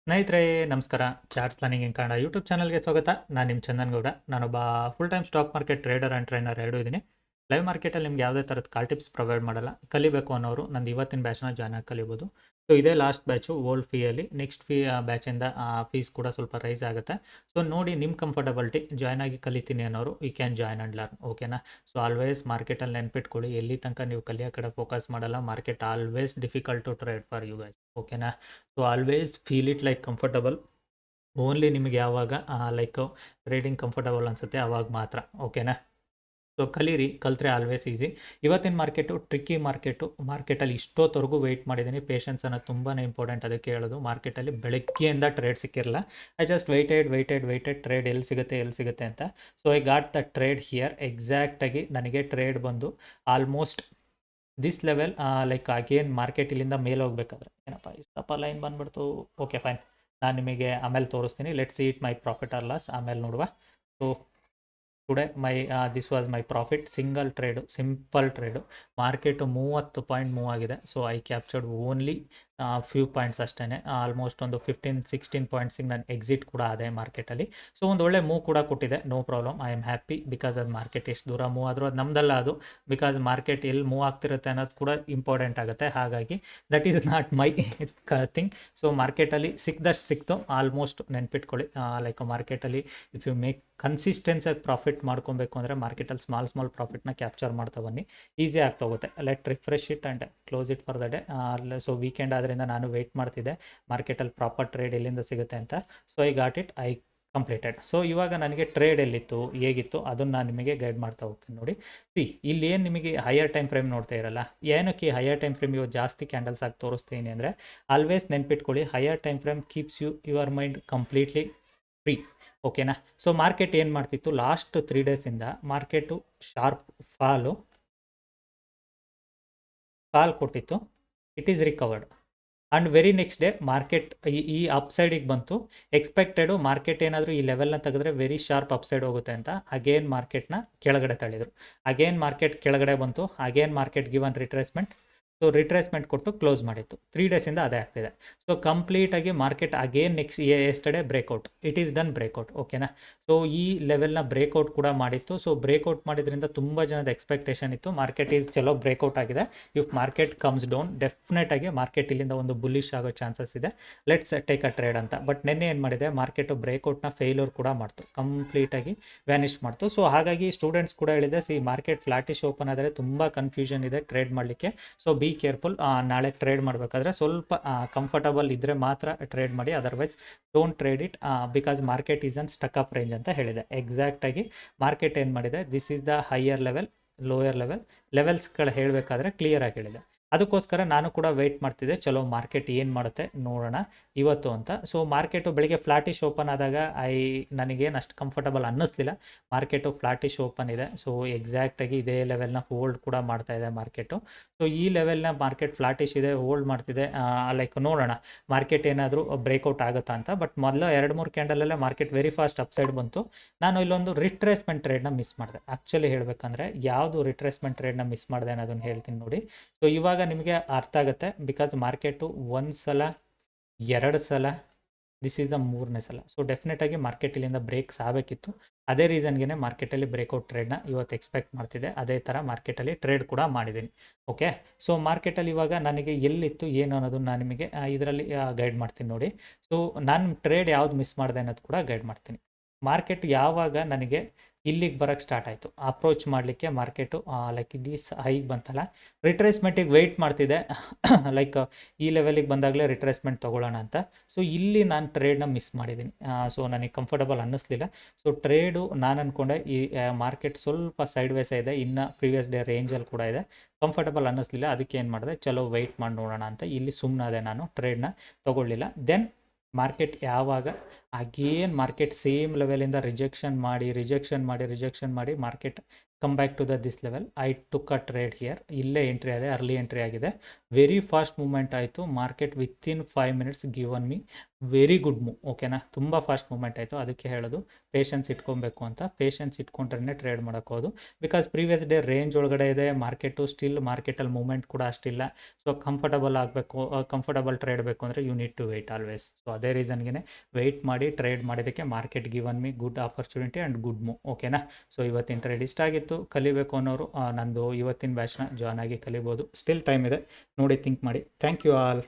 ಸ್ನೇಹಿತರೆ ನಮಸ್ಕಾರ. Charts planning ಇನ್ Kannada YouTube ಚಾನಲ್ಗೆ ಸ್ವಾಗತ. ನಾನು ನಿಮ್ಮ ಚಂದನ್ ಗೌಡ. ನಾನೊಬ್ಬ full time stock market trader and trainer ಎರಡೂ ಇದ್ದೀನಿ. ಲೈವ್ ಮಾರ್ಕೆಟಲ್ಲಿ ನಿಮ್ಗೆ ಯಾವುದೇ ಥರದ ಕಾಲ್ ಟಿಪ್ಸ್ ಪ್ರೊವೈಡ್ ಮಾಡಲ್ಲ. ಕಲಿಬೇಕು ಅನ್ನೋರು ನಂದು ಇವತ್ತಿನ ಬ್ಯಾಚ್ನ ಜಾಯ್ನ್ ಆಗಿ ಕಲಿಬೋದು. ಸೊ ಇದೇ ಲಾಸ್ಟ್ ಬ್ಯಾಚು ಓಲ್ಡ್ ಫೀಯಲ್ಲಿ. ನೆಕ್ಸ್ಟ್ ಬ್ಯಾಚಿಂದ ಫೀಸ್ ಕೂಡ ಸ್ವಲ್ಪ ರೈಸ್ ಆಗುತ್ತೆ. ಸೊ ನೋಡಿ ನಿಮ್ಮ ಕಂಫರ್ಟಬಿಲಿಟಿ ಜಾಯ್ನ್ ಆಗಿ ಕಲಿತೀನಿ ಅನ್ನೋರು ಈ ಕ್ಯಾನ್ ಜಾಯ್ನ್ ಆ್ಯಂಡ್ ಲರ್ನ್. ಓಕೆನಾ? ಸೊ ಆಲ್ವೇಸ್ ಮಾರ್ಕೆಟಲ್ಲಿ ನೆನ್ಪಿಟ್ಕೊಳ್ಳಿ, ಎಲ್ಲಿ ತನಕ ನೀವು ಕಲಿಯೋ ಕಡೆ ಫೋಕಸ್ ಮಾಡಲ್ಲ, market always difficult to trade for you guys. ಓಕೆನಾ? So always feel it like comfortable. Only ನಿಮಗೆ ಯಾವಾಗ ಲೈಕ್ ಟ್ರೇಡಿಂಗ್ ಕಂಫರ್ಟಬಲ್ ಅನಿಸುತ್ತೆ ಆವಾಗ ಮಾತ್ರ. ಓಕೆನಾ? ಸೊ ಕಲೀರಿ, ಕಲ್ತ್ರೆ ಆಲ್ವೇಸ್ ಈಸಿ. ಇವತ್ತಿನ ಮಾರ್ಕೆಟು ಟ್ರಿಕ್ಕಿ ಮಾರ್ಕೆಟಲ್ಲಿ ಇಷ್ಟೊತ್ತವರೆಗೂ ವೆಯ್ಟ್ ಮಾಡಿದ್ದೀನಿ. ಪೇಷನ್ಸ್ ಅನ್ನೋದು ತುಂಬಾ ಇಂಪಾರ್ಟೆಂಟ್. ಅದಕ್ಕೆ ಹೇಳೋದು, ಮಾರ್ಕೆಟಲ್ಲಿ ಬೆಳಗ್ಗೆಯಿಂದ ಟ್ರೇಡ್ ಸಿಕ್ಕಿರಲ್ಲ. ಐ ಜಸ್ಟ್ ವೆಯ್ಟೆಡ್ ಟ್ರೇಡ್ ಎಲ್ಲಿ ಸಿಗುತ್ತೆ ಅಂತ. So I got the trade here. ಎಕ್ಸಾಕ್ಟಾಗಿ ನನಗೆ ಟ್ರೇಡ್ ಬಂದು almost this level, like again market ಇಲ್ಲಿಂದ ಮೇಲೆ ಹೋಗ್ಬೇಕಾದ್ರೆ ಏನಪ್ಪ ಇಷ್ಟಪ್ಪ ಲೈನ್ ಬಂದ್ಬಿಡ್ತು. ಓಕೆ ಫೈನ್, ನಾನು ನಿಮಗೆ ಆಮೇಲೆ ತೋರಿಸ್ತೀನಿ. Let's see it my profit or loss ಆಮೇಲೆ ನೋಡುವ. So today this was my profit. Single trade, simple trade. Market 30 point move ಆಗಿದೆ. So I captured only few points ಅಷ್ಟೇ. ಆಲ್ಮೋಸ್ಟ್ ಒಂದು 15-16 ಪಾಯಿಂಟ್ಸಿಗೆ ನಾನು ಎಕ್ಸಿಟ್ ಕೂಡ ಅದೇ ಮಾರ್ಕೆಟಲ್ಲಿ. ಸೊ ಒಂದು ಒಳ್ಳೆ ಮೂವ್ ಕೂಡ ಕೊಟ್ಟಿದೆ, no problem. I am happy because ಅದು ಮಾರ್ಕೆಟ್ ಎಷ್ಟು ದೂರ ಮೂವ್ ಆದರೂ ಅದು ನಮ್ದಲ್ಲ. ಅದು ಬಿಕಾಸ್ ಮಾರ್ಕೆಟ್ ಎಲ್ಲಿ ಮೂವ್ ಆಗ್ತಿರುತ್ತೆ ಅನ್ನೋದು ಕೂಡ ಇಂಪಾರ್ಟೆಂಟ್ ಆಗುತ್ತೆ. ಹಾಗಾಗಿ that is not my thing. So ಮಾರ್ಕೆಟಲ್ಲಿ ಸಿಕ್ದಷ್ಟು ಸಿಕ್ತು. ಆಲ್ಮೋಸ್ಟ್ ನೆನ್ಪಿಟ್ಕೊಳ್ಳಿ, ಲೈಕ್ ಮಾರ್ಕೆಟಲ್ಲಿ ಇಫ್ ಯು ಮೇಕ್ ಕನ್ಸಿಸ್ಟೆನ್ಸಿಯಾಗಿ ಪ್ರಾಫಿಟ್ ಮಾಡ್ಕೊಬೇಕು ಅಂದರೆ ಮಾರ್ಕೆಟಲ್ಲಿ ಸ್ಮಾಲ್ ಪ್ರಾಫಿಟ್ನ ಕ್ಯಾಪ್ಚರ್ ಮಾಡ್ತಾ ಬನ್ನಿ, ಈಸಿ ಆಗ್ತಾ ಹೋಗುತ್ತೆ. Let refresh it and close it for the day. So weekend ಆದ್ದರಿಂದ ನಾನು ವೆಯ್ಟ್ ಮಾಡ್ತಿದ್ದೆ ಮಾರ್ಕೆಟಲ್ಲಿ ಪ್ರಾಪರ್ ಟ್ರೇಡ್ ಎಲ್ಲಿಂದ ಸಿಗುತ್ತೆ ಅಂತ. So I got it, I completed. So ಇವಾಗ ನನಗೆ ಟ್ರೇಡ್ ಎಲ್ಲಿತ್ತು, ಹೇಗಿತ್ತು ಅದನ್ನು ನಾನು ನಿಮಗೆ ಗೈಡ್ ಮಾಡ್ತಾ ಹೋಗ್ತೀನಿ. ನೋಡಿ, ಇಲ್ಲಿ ಏನು ನಿಮಗೆ ಹೈಯರ್ ಟೈಮ್ ಫ್ರೇಮ್ ನೋಡ್ತಾ ಇರಲ್ಲ, ಏನಕ್ಕೆ ಹೈಯರ್ ಟೈಮ್ ಫ್ರೇಮ್ ಇವತ್ತು ಜಾಸ್ತಿ ಕ್ಯಾಂಡಲ್ಸ್ ಆಗಿ ತೋರಿಸ್ತೀನಿ ಅಂದರೆ, ಆಲ್ವೇಸ್ ನೆನ್ಪಿಟ್ಕೊಳ್ಳಿ, higher time frame keeps your mind completely free. ಓಕೆನಾ? ಸೊ ಮಾರ್ಕೆಟ್ ಏನು ಮಾಡ್ತಿತ್ತು ಲಾಸ್ಟ್ 3 ಡೇಸಿಂದ, ಮಾರ್ಕೆಟು ಶಾರ್ಪ್ ಫಾಲ್ ಕೊಟ್ಟಿತ್ತು. It is recovered and very next day market ಈ ಅಪ್ಸೈಡಿಗೆ ಬಂತು. ಎಕ್ಸ್ಪೆಕ್ಟೆಡು ಮಾರ್ಕೆಟ್ ಏನಾದರೂ ಈ ಲೆವೆಲ್ನ ತೆಗೆದ್ರೆ ವೆರಿ ಶಾರ್ಪ್ ಅಪ್ಸೈಡ್ ಹೋಗುತ್ತೆ ಅಂತ ಅಗೇನ್ ಮಾರ್ಕೆಟ್ನ ಕೆಳಗಡೆ ತಳ್ಳಿದ್ರು. ಅಗೇನ್ ಮಾರ್ಕೆಟ್ ಕೆಳಗಡೆ ಬಂತು. Again market given retracement. So retracement ಕೊಟ್ಟು ಕ್ಲೋಸ್ ಮಾಡಿತ್ತು. 3 ಡೇಸಿಂದ ಅದೇ ಆಗ್ತಿದೆ. ಸೊ ಕಂಪ್ಲೀಟಾಗಿ market again next yesterday breakout. It is done breakout. ಓಕೆನಾ? ಸೊ ಈ ಲೆವೆಲ್ನ ಬ್ರೇಕ್ಔಟ್ ಕೂಡ ಮಾಡಿತ್ತು. ಸೊ ಬ್ರೇಕ್ಔಟ್ ಮಾಡಿದ್ರಿಂದ ತುಂಬ ಜನದ ಎಕ್ಸ್ಪೆಕ್ಟೇಷನ್ ಇತ್ತು ಮಾರ್ಕೆಟ್ ಈಸ್ ಚಲೋ ಬ್ರೇಕ್ಔಟ್ ಆಗಿದೆ, ಇಫ್ ಮಾರ್ಕೆಟ್ ಕಮ್ಸ್ ಡೌನ್ ಡೆಫಿನೆಟಾಗಿ ಮಾರ್ಕೆಟ್ ಇಲ್ಲಿಂದ ಒಂದು ಬುಲ್ಲಿಶ್ ಆಗೋ ಚಾನ್ಸಸ್ ಇದೆ, ಲೆಟ್ಸ್ ಟೇಕ್ ಅ ಟ್ರೇಡ್ ಅಂತ. ಬಟ್ ನಿನ್ನೆ ಏನು ಮಾಡಿದೆ, ಮಾರ್ಕೆಟು ಬ್ರೇಕ್ಔಟ್ನ ಫೇಲ್ಯೂರ್ ಕೂಡ ಮಾಡ್ತು, ಕಂಪ್ಲೀಟಾಗಿ ವ್ಯಾನಿಷ್ ಮಾಡ್ತು. ಸೊ ಹಾಗಾಗಿ ಸ್ಟೂಡೆಂಟ್ಸ್ ಕೂಡ ಹೇಳಿದೆ, ಮಾರ್ಕೆಟ್ ಫ್ಲಾಟಿಶ್ ಓಪನ್ ಆದರೆ ತುಂಬ ಕನ್ಫ್ಯೂಷನ್ ಇದೆ ಟ್ರೇಡ್ ಮಾಡಲಿಕ್ಕೆ. So be careful. ನಾಳೆ ಟ್ರೇಡ್ ಮಾಡಬೇಕಾದ್ರೆ ಸ್ವಲ್ಪ ಕಂಫರ್ಟಬಲ್ ಇದ್ದರೆ ಮಾತ್ರ ಟ್ರೇಡ್ ಮಾಡಿ, otherwise don't trade it because market is on stuck up range ಅಂತ ಹೇಳಿದೆ. ಎಕ್ಸಾಕ್ಟಾಗಿ ಮಾರ್ಕೆಟ್ ಏನು ಮಾಡಿದೆ, this is the higher level, lower ಲೆವೆಲ್ಸ್ಗಳು ಹೇಳಬೇಕಾದ್ರೆ ಕ್ಲಿಯರ್ ಆಗಿ ಹೇಳಿದೆ. ಅದಕ್ಕೋಸ್ಕರ ನಾನು ಕೂಡ ವೆಯ್ಟ್ ಮಾಡ್ತಿದ್ದೆ, ಚಲೋ ಮಾರ್ಕೆಟ್ ಏನು ಮಾಡುತ್ತೆ ನೋಡೋಣ ಇವತ್ತು ಅಂತ. ಸೊ ಮಾರ್ಕೆಟು ಬೆಳಿಗ್ಗೆ ಫ್ಲಾಟಿಶ್ ಓಪನ್ ಆದಾಗ ನನಗೇನು ಅಷ್ಟು ಕಂಫರ್ಟಬಲ್ ಅನ್ನಿಸ್ಲಿಲ್ಲ. ಮಾರ್ಕೆಟು ಫ್ಲಾಟಿಶ್ ಓಪನ್ ಇದೆ. ಸೊ ಎಕ್ಸಾಕ್ಟಾಗಿ ಇದೇ ಲೆವೆಲ್ನ ಹೋಲ್ಡ್ ಕೂಡ ಮಾಡ್ತಾ ಇದೆ ಮಾರ್ಕೆಟು. ಸೊ ಈ ಲೆವೆಲ್ನ ಮಾರ್ಕೆಟ್ ಫ್ಲಾಟಿಶ್ ಇದೆ, ಹೋಲ್ಡ್ ಮಾಡ್ತಿದೆ. ಲೈಕ್ ನೋಡೋಣ ಮಾರ್ಕೆಟ್ ಏನಾದರೂ ಬ್ರೇಕ್ಔಟ್ ಆಗುತ್ತಾ ಅಂತ. ಬಟ್ ಮೊದಲು 2-3 ಕ್ಯಾಂಡಲಲ್ಲೇ ಮಾರ್ಕೆಟ್ ವೆರಿ ಫಾಸ್ಟ್ ಅಪ್ಸೈಡ್ ಬಂತು. ನಾನು ಇಲ್ಲೊಂದು ರಿಟ್ರೇಸ್ಮೆಂಟ್ ಟ್ರೇಡ್ನ ಮಿಸ್ ಮಾಡಿದೆ. ಆ್ಯಕ್ಚುಲಿ ಹೇಳಬೇಕಂದ್ರೆ ಯಾವುದು ರಿಟ್ರೇಸ್ಮೆಂಟ್ ಟ್ರೇಡ್ನ ಮಿಸ್ ಮಾಡಿದೆ ಅನ್ನೋದನ್ನು ಹೇಳ್ತೀನಿ ನೋಡಿ. ಸೊ ಇವಾಗ ನಿಮಗೆ ಅರ್ಥ ಆಗುತ್ತೆ, ಬಿಕಾಸ್ ಮಾರ್ಕೆಟು 1 ಸಲ 2 ಸಲ, ದಿಸ್ ಈಸ್ ದ 3ನೇ ಸಲ. ಸೊ ಡೆಫಿನೆಟಾಗಿ ಮಾರ್ಕೆಟ್ ಇಲ್ಲಿಂದ ಬ್ರೇಕ್ಸ್ ಆಗಬೇಕಿತ್ತು. ಅದೇ ರೀಸನ್ಗೆ ಮಾರ್ಕೆಟಲ್ಲಿ ಬ್ರೇಕ್ಔಟ್ ಟ್ರೇಡ್ನ ಇವತ್ತು ಎಕ್ಸ್ಪೆಕ್ಟ್ ಮಾಡ್ತಿದ್ದೆ. ಅದೇ ಥರ ಮಾರ್ಕೆಟಲ್ಲಿ ಟ್ರೇಡ್ ಕೂಡ ಮಾಡಿದ್ದೀನಿ. ಓಕೆ? ಸೊ ಮಾರ್ಕೆಟಲ್ಲಿ ಇವಾಗ ನನಗೆ ಎಲ್ಲಿತ್ತು ಏನು ಅನ್ನೋದು ನಾನು ನಿಮಗೆ ಇದರಲ್ಲಿ ಗೈಡ್ ಮಾಡ್ತೀನಿ ನೋಡಿ. ಸೊ ನಾನು ಟ್ರೇಡ್ ಯಾವ್ದು ಮಿಸ್ ಮಾಡಿದೆ ಅನ್ನೋದು ಕೂಡ ಗೈಡ್ ಮಾಡ್ತೀನಿ. ಮಾರ್ಕೆಟ್ ಯಾವಾಗ ನನಗೆ ಇಲ್ಲಿಗೆ ಬರೋಕ್ಕೆ ಸ್ಟಾರ್ಟ್ ಆಯಿತು ಅಪ್ರೋಚ್ ಮಾಡಲಿಕ್ಕೆ, ಮಾರ್ಕೆಟು ಲೈಕ್ ಇಲ್ಲಿ ಹೈಗೆ ಬಂತಲ್ಲ, ರಿಟ್ರೇಸ್ಮೆಂಟಿಗೆ ವೆಯ್ಟ್ ಮಾಡ್ತಿದ್ದೆ. ಲೈಕ್ ಈ ಲೆವೆಲಿಗೆ ಬಂದಾಗಲೇ ರಿಟ್ರೇಸ್ಮೆಂಟ್ ತೊಗೊಳ್ಳೋಣ ಅಂತ. ಸೊ ಇಲ್ಲಿ ನಾನು ಟ್ರೇಡ್ನ ಮಿಸ್ ಮಾಡಿದ್ದೀನಿ. ಸೊ ನನಗೆ ಕಂಫರ್ಟಬಲ್ ಅನ್ನಿಸ್ಲಿಲ್ಲ. ಸೊ ಟ್ರೇಡು ನಾನು ಅಂದ್ಕೊಂಡೆ ಈ ಮಾರ್ಕೆಟ್ ಸ್ವಲ್ಪ ಸೈಡ್ ವೇಸ್ ಇದೆ, ಇನ್ನು ಪ್ರೀವಿಯಸ್ ಡೇ ರೇಂಜಲ್ಲಿ ಕೂಡ ಇದೆ, ಕಂಫರ್ಟಬಲ್ ಅನ್ನಿಸ್ಲಿಲ್ಲ. ಅದಕ್ಕೆ ಏನು ಮಾಡಿದೆ, ಚಲೋ ವೆಯ್ಟ್ ಮಾಡಿ ನೋಡೋಣ ಅಂತ ಇಲ್ಲಿ ಸುಮ್ಮನಾದೆ, ನಾನು ಟ್ರೇಡ್ನ ತೊಗೊಳ್ಳಿಲ್ಲ. ದೆನ್ ಮಾರ್ಕೆಟ್ ಯಾವಾಗ ಅಗೇನ್ ಮಾರ್ಕೆಟ್ ಸೇಮ್ ಲೆವೆಲಿಂದ ರಿಜೆಕ್ಷನ್ ಮಾಡಿ market come back to this level. I took a trade here. ಇಲ್ಲೇ ಎಂಟ್ರಿ ಆಗಿದೆ, ಅರ್ಲಿ ಎಂಟ್ರಿ ಆಗಿದೆ. ವೆರಿ ಫಾಸ್ಟ್ ಮೂವ್ಮೆಂಟ್ ಆಯಿತು. Market within 5 minutes given me very good move. ಓಕೆನಾ, ತುಂಬ fast movement ಆಯಿತು. ಅದಕ್ಕೆ ಹೇಳೋದು ಪೇಷನ್ಸ್ ಇಟ್ಕೊಬೇಕು ಅಂತ. ಪೇಷನ್ಸ್ ಇಟ್ಕೊಂಡ್ರೆ ಟ್ರೇಡ್ ಮಾಡೋಕ್ಕೋದು. ಬಿಕಾಸ್ ಪ್ರೀವಿಯಸ್ ಡೇ ರೇಂಜ್ ಒಳಗಡೆ ಇದೆ ಮಾರ್ಕೆಟು. ಸ್ಟಿಲ್ ಮಾರ್ಕೆಟಲ್ಲಿ ಮೂವ್ಮೆಂಟ್ ಕೂಡ ಅಷ್ಟಿಲ್ಲ. ಸೊ ಕಂಫರ್ಟಬಲ್ ಆಗಬೇಕು, ಕಂಫರ್ಟಬಲ್ ಟ್ರೇಡ್ ಬೇಕು ಅಂದರೆ you need to wait always. So ಅದೇ ರೀಸನ್ಗೆ ವೆಯ್ಟ್ ಮಾಡಿ ಟ್ರೇಡ್ ಮಾಡಿದ್ದಕ್ಕೆ market given me good opportunity and good move. ಓಕೆನಾ. ಸೊ ಇವತ್ತಿನ ಟ್ರೇಡ್ ಇಷ್ಟ ಆಗಿತ್ತು. ಕಲಿಬೇಕು ಅನ್ನೋರು ನಂದು ಇವತ್ತಿನ ಬ್ಯಾಚ್ನ ಜಾಯ್ನ್ ಆಗಿ ಕಲಿಬೋದು. ಸ್ಟಿಲ್ ಟೈಮ್ ಇದೆ, ನೋಡಿ ಥಿಂಕ್ ಮಾಡಿ. Thank you all.